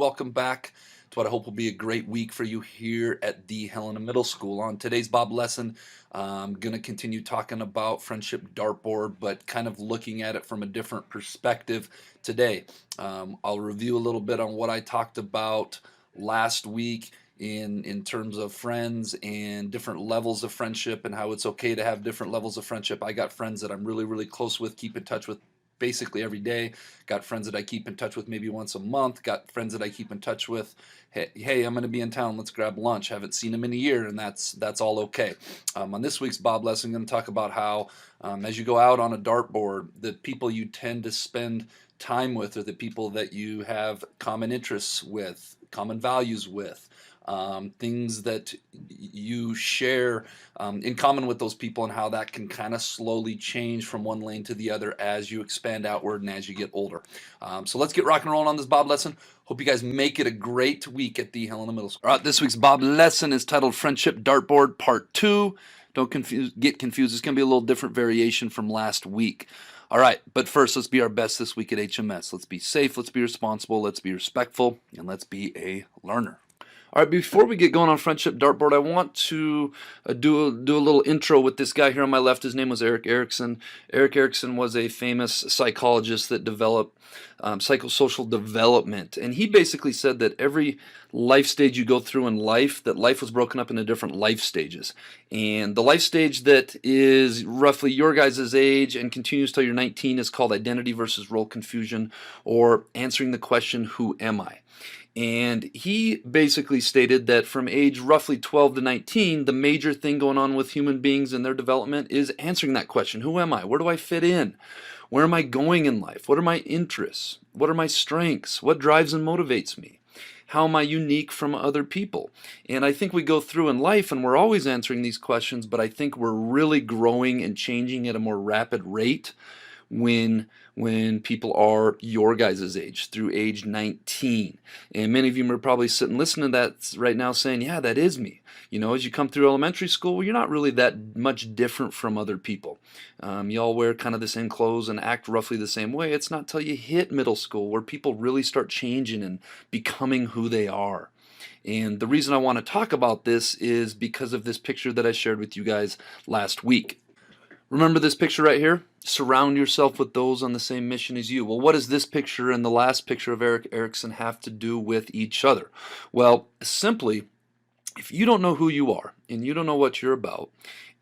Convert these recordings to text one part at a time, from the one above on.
Welcome back to what I hope will be a great week for you here at the Helena Middle School. On today's Bob lesson, I'm going to continue talking about friendship dartboard, but kind of looking at it from a different perspective today. I'll review a little bit on what I talked about last week in terms of friends and different levels of friendship and how it's okay to have different levels of friendship. I got friends that I'm really close with, keep in touch with basically every day. Got friends that I keep in touch with maybe once a month. Got friends that I keep in touch with. Hey, I'm going to be in town. Let's grab lunch. Haven't seen them in a year, and that's all okay. On this week's Bob lesson, I'm going to talk about how as you go out on a dartboard, the people you tend to spend time with are the people that you have common interests with, common values with. Things that you share in common with those people, and how that can kind of slowly change from one lane to the other as you expand outward and as you get older. So let's get rock and rolling on this Bob lesson. Hope you guys make it a great week at the Helena Middle School. All right, this week's Bob lesson is titled Friendship Dartboard Part 2. Don't get confused. It's going to be a little different variation from last week. All right, but first, let's be our best this week at HMS. Let's be safe, let's be responsible, let's be respectful, and let's be a learner. All right, before we get going on Friendship Dartboard, I want to do a little intro with this guy here on my left. His name was Erik Erikson. Erik Erikson was a famous psychologist that developed psychosocial development. And he basically said that every life stage you go through in life, that life was broken up into different life stages. And the life stage that is roughly your guys' age and continues till you're 19 is called identity versus role confusion, or answering the question, who am I? And he basically stated that from age roughly 12 to 19, the major thing going on with human beings and their development is answering that question. Who am I? Where do I fit in? Where am I going in life? What are my interests? What are my strengths? What drives and motivates me? How am I unique from other people? And I think we go through in life and we're always answering these questions, but I think we're really growing and changing at a more rapid rate when people are your guys' age, through age 19. And many of you are probably sitting listening to that right now saying, yeah, that is me. You know, as you come through elementary school, well, you're not really that much different from other people. You all wear kind of the same clothes and act roughly the same way. It's not till you hit middle school where people really start changing and becoming who they are. And the reason I want to talk about this is because of this picture that I shared with you guys last week. Remember this picture right here? Surround yourself with those on the same mission as you. Well, what does this picture and the last picture of Erik Erikson have to do with each other? Well, simply, if you don't know who you are and you don't know what you're about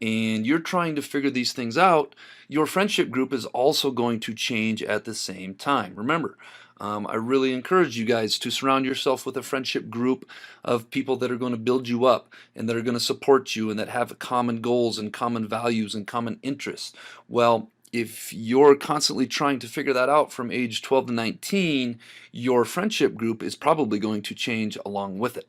and you're trying to figure these things out, your friendship group is also going to change at the same time. Remember, I really encourage you guys to surround yourself with a friendship group of people that are going to build you up and that are going to support you and that have common goals and common values and common interests. Well, if you're constantly trying to figure that out from age 12 to 19, your friendship group is probably going to change along with it.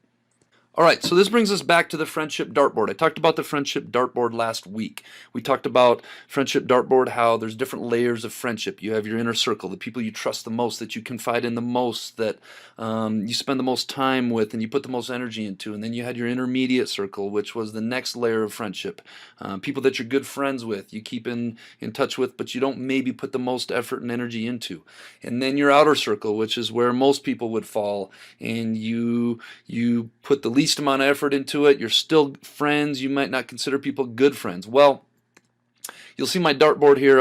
All right, so this brings us back to the friendship dartboard. I talked about the friendship dartboard last week. We talked about friendship dartboard, how there's different layers of friendship. You have your inner circle, the people you trust the most, that you confide in the most, that you spend the most time with and you put the most energy into. And then you had your intermediate circle, which was the next layer of friendship. People that you're good friends with, you keep in touch with, but you don't maybe put the most effort and energy into. And then your outer circle, which is where most people would fall, and you put the least amount of effort into it. You're still friends. You might not consider people good friends. Well, you'll see my dartboard here.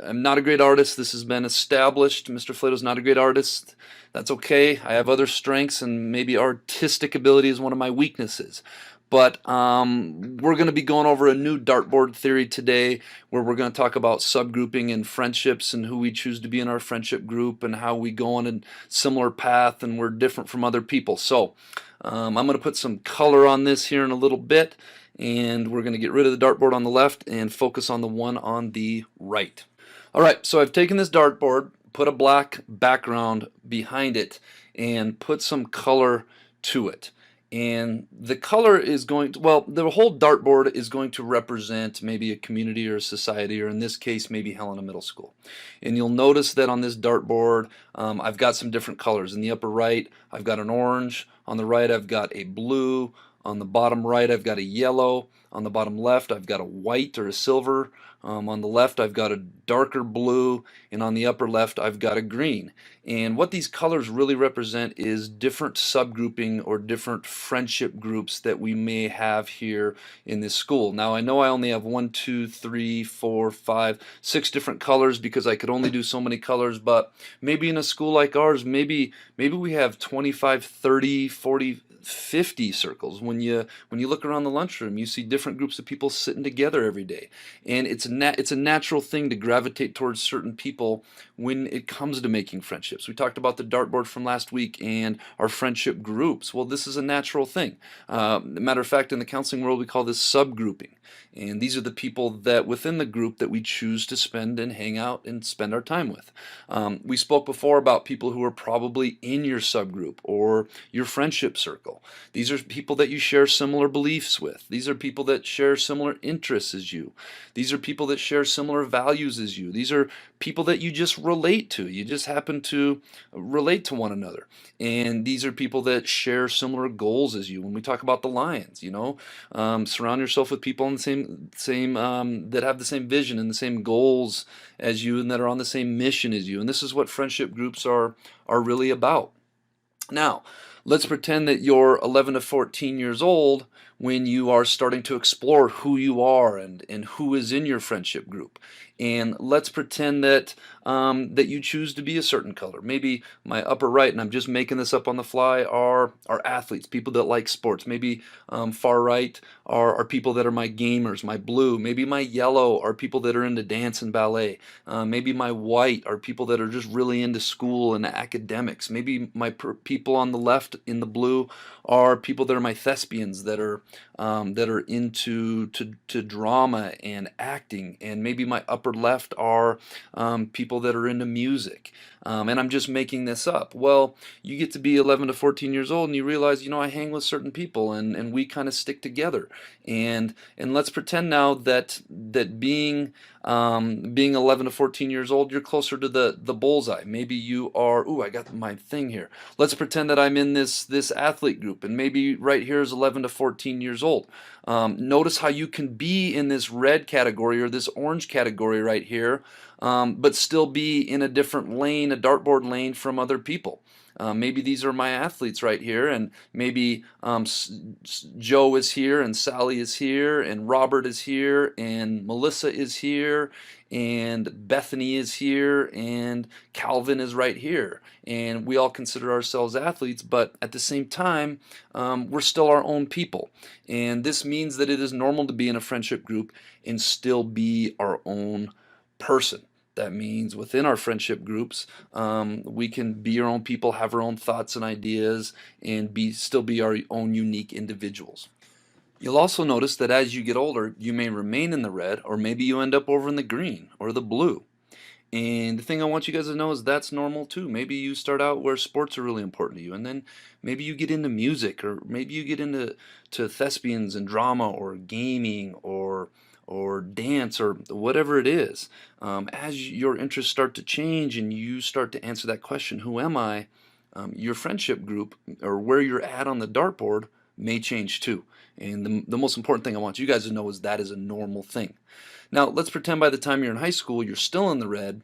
I'm not a great artist. This has been established. Mr. Flato's not a great artist. That's okay. I have other strengths, and maybe artistic ability is one of my weaknesses. But we're going to be going over a new dartboard theory today, where we're going to talk about subgrouping and friendships and who we choose to be in our friendship group and how we go on a similar path and we're different from other people. So I'm going to put some color on this here in a little bit, and we're going to get rid of the dartboard on the left and focus on the one on the right. All right, so I've taken this dartboard, put a black background behind it, and put some color to it. And the color is going to, well, the whole dartboard is going to represent maybe a community or a society, or in this case, maybe Helena Middle School. And you'll notice that on this dartboard, I've got some different colors. In the upper right, I've got an orange. On the right, I've got a blue. On the bottom right, I've got a yellow. On the bottom left, I've got a white or a silver. On the left, I've got a darker blue, and on the upper left, I've got a green. And what these colors really represent is different subgrouping or different friendship groups that we may have here in this school. Now, I know I only have 1, 2, 3, 4, 5, 6 different colors because I could only do so many colors, but maybe in a school like ours, maybe we have 25, 30, 40, 50 circles. When you look around the lunchroom, you see different groups of people sitting together every day, and it's a natural thing to gravitate towards certain people when it comes to making friendships. We talked about the dartboard from last week and our friendship groups. Well, this is a natural thing. Matter of fact, in the counseling world, we call this subgrouping, and these are the people that within the group that we choose to spend and hang out and spend our time with. We spoke before about people who are probably in your subgroup or your friendship circle. These are people that you share similar beliefs with. These are people that share similar interests as you. These are people that share similar values as you. These are people that you just relate to. You just happen to relate to one another. And these are people that share similar goals as you. When we talk about the Lions, surround yourself with people on the same that have the same vision and the same goals as you and that are on the same mission as you. And this is what friendship groups are really about. Now, let's pretend that you're 11 to 14 years old when you are starting to explore who you are and who is in your friendship group. And let's pretend that that you choose to be a certain color. Maybe my upper right, and I'm just making this up on the fly, are athletes, people that like sports. Maybe far right are people that are my gamers, my blue. Maybe my yellow are people that are into dance and ballet. Maybe my white are people that are just really into school and academics. Maybe my people on the left in the blue are people that are my thespians that are into to drama and acting. And maybe my upper left are people that are into music. And I'm just making this up. Well, you get to be 11 to 14 years old and you realize, I hang with certain people and we kind of stick together. And let's pretend now that being 11 to 14 years old, you're closer to the bullseye. Maybe you are, I got my thing here. Let's pretend that I'm in this athlete group, and maybe right here is 11 to 14 years old. Notice how you can be in this red category or this orange category right here, but still be in a different lane, a dartboard lane from other people. Maybe these are my athletes right here, and maybe Joe is here, and Sally is here, and Robert is here, and Melissa is here, and Bethany is here, and Calvin is right here. And we all consider ourselves athletes, but at the same time, we're still our own people. And this means that it is normal to be in a friendship group and still be our own person. That means within our friendship groups, we can be our own people, have our own thoughts and ideas, and still be our own unique individuals. You'll also notice that as you get older, you may remain in the red, or maybe you end up over in the green or the blue. And the thing I want you guys to know is that's normal too. Maybe you start out where sports are really important to you, and then maybe you get into music, or maybe you get into thespians and drama or gaming or dance or whatever it is. As your interests start to change and you start to answer that question, who am I? Your friendship group or where you're at on the dartboard may change too. And the most important thing I want you guys to know is that is a normal thing. Now, let's pretend by the time you're in high school, you're still in the red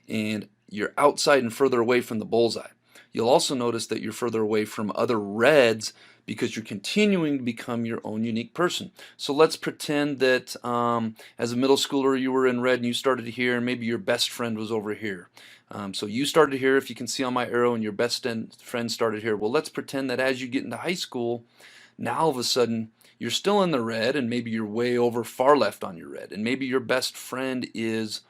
and you're outside and further away from the bullseye. You'll also notice that you're further away from other reds because you're continuing to become your own unique person. So let's pretend that as a middle schooler you were in red and you started here, and maybe your best friend was over here. So you started here, if you can see on my arrow, and your best friend started here. Well, let's pretend that as you get into high school, now all of a sudden you're still in the red, and maybe you're way over far left on your red, and maybe your best friend is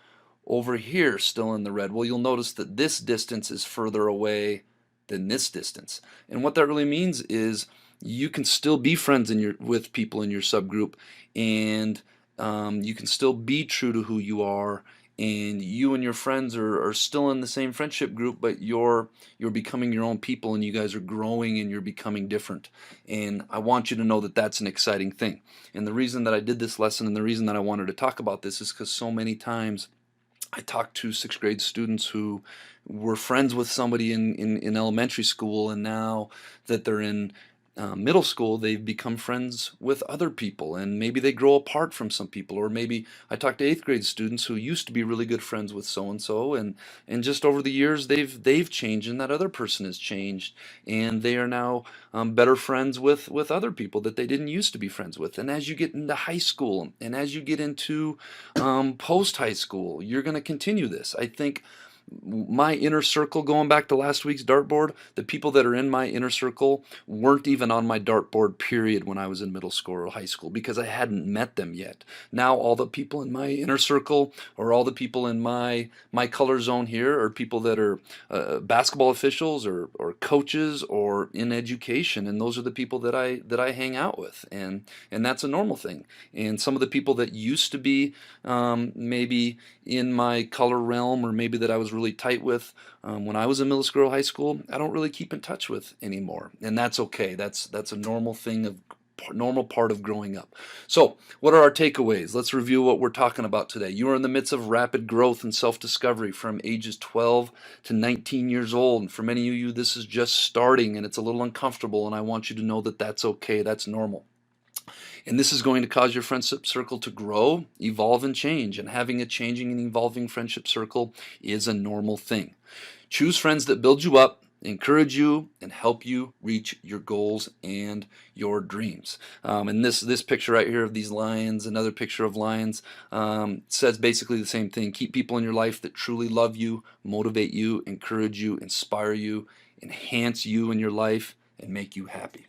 over here still in the red. Well, you'll notice that this distance is further away than this distance. And what that really means is you can still be friends with people in your subgroup, and you can still be true to who you are, and you and your friends are still in the same friendship group, but you're becoming your own people, and you guys are growing and you're becoming different. And I want you to know that that's an exciting thing. And the reason that I did this lesson and the reason that I wanted to talk about this is because so many times I talk to 6th grade students who were friends with somebody in elementary school, and now that they're in middle school, they've become friends with other people, and maybe they grow apart from some people. Or maybe I talk to eighth grade students who used to be really good friends with so and so, and just over the years they've changed, and that other person has changed, and they are now better friends with other people that they didn't used to be friends with. And as you get into high school, and as you get into post high school, you're going to continue this. I think my inner circle, going back to last week's dartboard, the people that are in my inner circle weren't even on my dartboard period when I was in middle school or high school, because I hadn't met them yet. Now all the people in my inner circle, or all the people in my color zone here, are people that are basketball officials, or coaches, or in education, and those are the people that I hang out with, and that's a normal thing. And some of the people that used to be maybe in my color realm, or maybe that I was really tight with when I was in middle school or high school, I don't really keep in touch with anymore, and that's okay. That's a normal thing of normal part of growing up. So, what are our takeaways? Let's review what we're talking about today. You are in the midst of rapid growth and self-discovery from ages 12 to 19 years old, and for many of you, this is just starting, and it's a little uncomfortable, and I want you to know that that's okay. That's normal. And this is going to cause your friendship circle to grow, evolve, and change. And having a changing and evolving friendship circle is a normal thing. Choose friends that build you up, encourage you, and help you reach your goals and your dreams. And this picture right here of these lions, another picture of lions, says basically the same thing. Keep people in your life that truly love you, motivate you, encourage you, inspire you, enhance you in your life, and make you happy.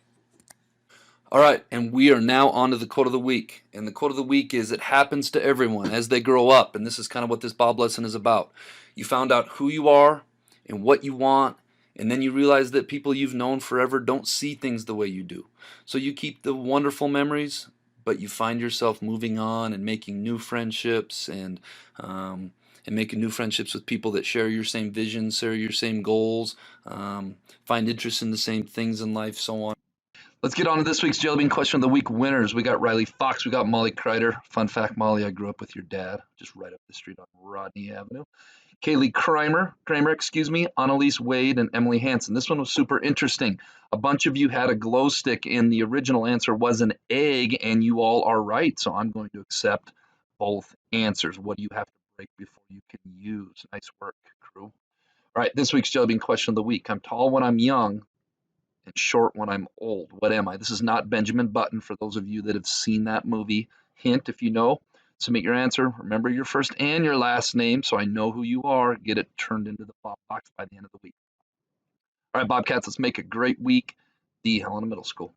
All right, and we are now on to the quote of the week. And the quote of the week is, it happens to everyone as they grow up. And this is kind of what this Bob lesson is about. You found out who you are and what you want, and then you realize that people you've known forever don't see things the way you do. So you keep the wonderful memories, but you find yourself moving on and making new friendships, and making new friendships with people that share your same vision, share your same goals, find interest in the same things in life, so on. Let's get on to this week's Jelly Bean Question of the Week winners. We got Riley Fox. We got Molly Kreider. Fun fact, Molly, I grew up with your dad, just right up the street on Rodney Avenue. Kaylee Kramer, excuse me, Annalise Wade, and Emily Hansen. This one was super interesting. A bunch of you had a glow stick, and the original answer was an egg, and you all are right. So I'm going to accept both answers. What do you have to break before you can use? Nice work, crew. All right, this week's Jelly Bean Question of the Week. I'm tall when I'm young and short when I'm old. What am I? This is not Benjamin Button, for those of you that have seen that movie. Hint, if you know. Submit your answer. Remember your first and your last name so I know who you are. Get it turned into the Bob box by the end of the week. All right, Bobcats, let's make a great week. The Helena Middle School.